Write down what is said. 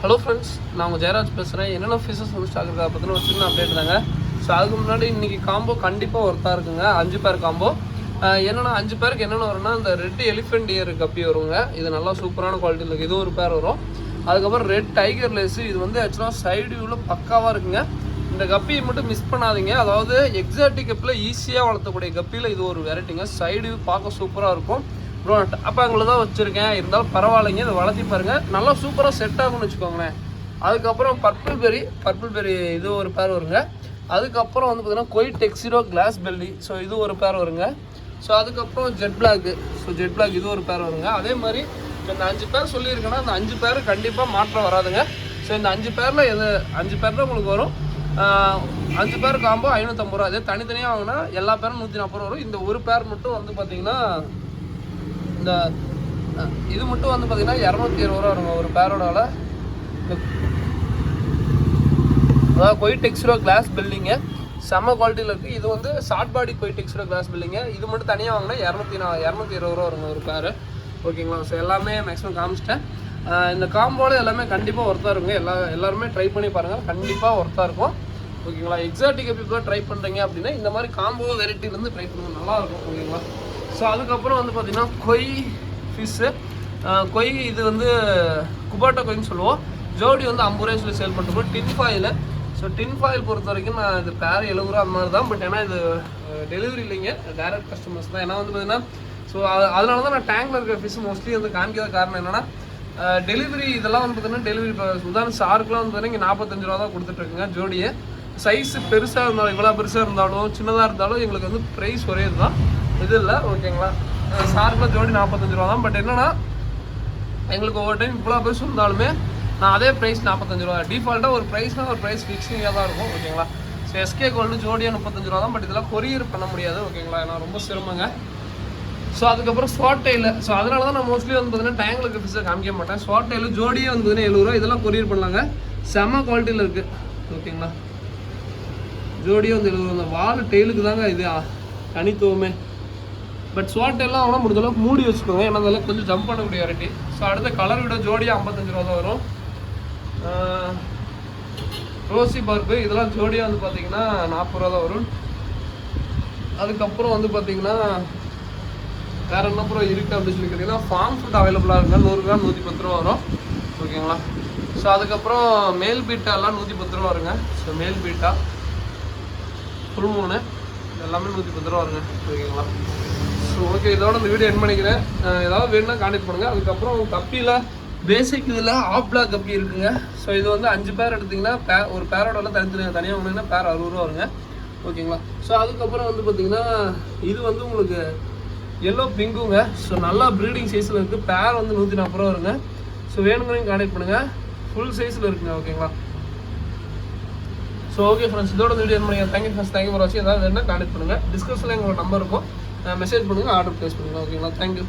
Hello friends, நான் உங்கள் ஜெயராஜ் பேசுகிறேன். என்னென்ன ஃபீஸஸ் வந்து ஸ்டாக் இருக்கா பற்றின ஒரு சின்ன அப்டேட் தாங்க. ஸோ அதுக்கு முன்னாடி இன்றைக்கி காம்போ கண்டிப்பாக ஒர்த்தாக இருக்குங்க. 5 பேர் காம்போ. என்னென்னா 5 பேருக்கு என்னென்ன வரும்னா, இந்த ரெட் எலிஃபென்ட் இயர் கப்பி வருங்க. இது நல்லா சூப்பரான குவாலிட்டியில் இருக்குது. இது ஒரு பேர் வரும். அதுக்கப்புறம் ரெட் டைகர் லேஸு. இது வந்து ஆக்சுவலாக சைடு வியூவில் பக்காவாக இருக்குங்க. இந்த கப்பியை மட்டும் மிஸ் பண்ணாதீங்க. அதாவது எக்ஸாட்டிக் கப்பில் ஈஸியாக வளர்த்தக்கூடிய கப்பியில் இது ஒரு வெரைட்டிங்க. சைடு வியூ பார்க்க சூப்பராக இருக்கும். ப்ரோ அப்போ எங்களை தான் வச்சுருக்கேன், இருந்தாலும் பரவாயில்லைங்க. இதை வளர்த்தி பாருங்கள், நல்லா சூப்பராக செட் ஆகும்னு வச்சுக்கோங்களேன். அதுக்கப்புறம் பர்பிள் பெரி இது ஒரு பேர் வருங்க. அதுக்கப்புறம் வந்து பார்த்தீங்கன்னா கொய் டெக்ஸிரோ கிளாஸ் பெல்லி. ஸோ இது ஒரு பேர் வருங்க. ஸோ அதுக்கப்புறம் jet black. So jet black இது ஒரு பேர் வருங்க. அதே மாதிரி இந்த 5 பேர் சொல்லியிருக்கேன்னா அந்த 5 பேர் கண்டிப்பாக மாற்றம் வராதுங்க. ஸோ இந்த 5 பேரில் 5 பேர் தான் உங்களுக்கு வரும். 5 பேர் காம்போ 550 ரூபா. அதே தனித்தனியாக வாங்கினா எல்லா பேரும் 140 வரும். இந்த ஒரு பேர் மட்டும் வந்து பார்த்தீங்கன்னா இந்த இது மட்டும் வந்து பார்த்தீங்கன்னா 220 ரூபா வருங்க ஒரு பேரோட விலை. அதாவது கொய் டெக்ஸ்டரோ கிளாஸ் பில்டிங்கு செம்ம குவாலிட்டியில் இருக்குது. இது வந்து ஷார்ட் பாடி கொய் டெக்ஸ்டரோ கிளாஸ் பில்டிங்கு. இது மட்டும் தனியாக வாங்கினா 220 ரூபா வருங்க ஒரு பேர். ஓகேங்களா? ஸோ எல்லாமே மேக்ஸிமம் காமிச்சிட்டேன். இந்த காம்போவில் எல்லாமே கண்டிப்பாக ஒர்த்தாக இருக்குங்க. எல்லாருமே ட்ரை பண்ணி பாருங்கள், கண்டிப்பாக ஒர்த்தாக இருக்கும். ஓகேங்களா? எக்ஸாட்டிக் இப்போ ட்ரை பண்ணுறீங்க அப்படின்னா இந்த மாதிரி காம்போ வெரைட்டிலேருந்து ட்ரை பண்ணுங்கள், நல்லாயிருக்கும். ஓகேங்களா? ஸோ அதுக்கப்புறம் வந்து பார்த்திங்கன்னா கொய் ஃபிஷ்ஷு. கொய் இது வந்து குபாட்டா கொய்ன்னு சொல்லுவோம். ஜோடி வந்து 50 ரூபாய் சொல்லி சேல் பண்ணுறோம். Tin foil. So tin foil பொறுத்த வரைக்கும் நான் இது பேர் 70 ரூபா அந்த மாதிரி தான். பட் ஏன்னா இது டெலிவரி இல்லைங்க, டேரக்ட் கஸ்டமர்ஸ் தான். ஏன்னா வந்து பார்த்திங்கன்னா ஸோ அதனால தான் நான் டேங்கில் இருக்கிற ஃபிஷ் மோஸ்ட்லி வந்து காமிக்காத காரணம் என்னென்னா, டெலிவரி இதெல்லாம் வந்து பார்த்திங்கன்னா டெலிவரி உதாரணம் ஷார்க்குலாம் வந்து பார்த்திங்கன்னா இங்கே 45 ரூபா தான் கொடுத்துட்ருக்குங்க ஜோடியை. சைஸு பெருசாக இருந்தாலும் இவ்வளோ பெருசாக இருந்தாலும் சின்னதாக இருந்தாலும் எங்களுக்கு வந்து ப்ரைஸ் ஒரே இதுதான், இது இல்லை. ஓகேங்களா? ஷார்க்கில் ஜோடி 45 ரூபா தான். பட் என்னென்னா எங்களுக்கு ஒவ்வொரு டைம் இவ்வளோ பெருசு இருந்தாலுமே நான் அதே ப்ரைஸ் 45 ரூபா. டிஃபால்ட்டாக ஒரு ப்ரைஸ்னால் ஒரு ப்ரைஸ் ஃபிக்ஸிங்காக தான் இருக்கும். ஓகேங்களா? ஸோ எஸ்கே கோல்டு ஜோடியாக 35 ரூபா தான். பட் இதெல்லாம் கொரியர் பண்ண முடியாது. ஓகேங்களா? ஏன்னா ரொம்ப சிரமங்க. ஸோ அதுக்கப்புறம் ஸ்வாட் டெயில். ஸோ அதனால தான் நான் மோஸ்ட்லி வந்து பார்த்தீங்கன்னா டேங்கில் ஃபிஷ்ஷை காமிக்க மாட்டேன். ஸ்வாட் டெயில் ஜோடியே வந்து பார்த்தீங்கன்னா 70 ரூபா. இதெல்லாம் கொரியர் பண்ணலாங்க, செம்ம குவாலிட்டியில் இருக்குது. ஓகேங்களா? ஜோடியே வந்து 70 ரூபா. அந்த வால் டெயிலுக்கு தாங்க இது தனித்துவமே. பட் ஸ்வாட் எல்லாம் அவனா முடிஞ்சளவுக்கு மூடி வச்சுக்கோங்க, ஏன்னா அதெல்லாம் கொஞ்சம் ஜம்ப் பண்ணக்கூடிய வெரைட்டி. ஸோ அடுத்த கலர் விட ஜோடியாக 55 ரூபா தான் வரும். ரோசி பார்க்கு இதெல்லாம் ஜோடியாக வந்து பார்த்தீங்கன்னா 40 ரூபா தான் வரும். அதுக்கப்புறம் வந்து பார்த்தீங்கன்னா வேறு என்ன அப்புறம் இருக்குது அப்படின்னு சொல்லி கேட்டிங்கன்னா ஃபார்ம் ஃபுட் அவைலபிளாக இருக்குங்க. 100 கிராம் 110 ரூபா வரும். ஓகேங்களா? ஸோ அதுக்கப்புறம் மேல் பீட்டாலாம் 110 ரூபா வருங்க. ஸோ மேல் பீட்டா ஃபுல் மூணு எல்லாமே 110 ரூபா வருங்க. ஓகேங்களா? ஸோ ஓகே, இதோட இந்த வீடியோ என் பண்ணிக்கிறேன். ஏதாவது வேணும்னா கான்டெக்ட் பண்ணுங்கள். அதுக்கப்புறம் கப்பியில் பேசிக் இதில் ஆஃப் பிளாக் கப்பி இருக்குங்க. ஸோ இது வந்து 5 பேர் எடுத்திங்கன்னா ஒரு பேரோட தனியாக வாங்கினீங்கன்னா பேர் 60 ரூபா வருங்க. ஓகேங்களா? ஸோ அதுக்கப்புறம் வந்து பார்த்திங்கன்னா இது வந்து உங்களுக்கு எல்லோ பிங்குங்க. ஸோ நல்லா ப்ரீடிங் சைஸில் இருக்குது. பேர் வந்து 140 ரூபா வருங்க. ஸோ வேணுங்கிறீங்க கான்டெக்ட் பண்ணுங்கள், ஃபுல் சைஸில் இருக்குங்க. ஓகேங்களா? ஸோ ஓகே ஃப்ரெண்ட்ஸ், இதோட வீடியோ என் பண்ணிங்க. தேங்க்யூ ஃப்ரெண்ட்ஸ், தேங்க்யூ ஃபார் வாட்சிங். ஏதாவது வேணும்னா கான்டெக்ட் பண்ணுங்கள். டிஸ்கிரிப்ஷனில் எங்களோட நம்பர் இருக்கும், மெசேஜ் பண்ணுங்கள், ஆர்டர் ப்ளேஸ் பண்ணுங்கள். ஓகேங்களா? தேங்க்யூ.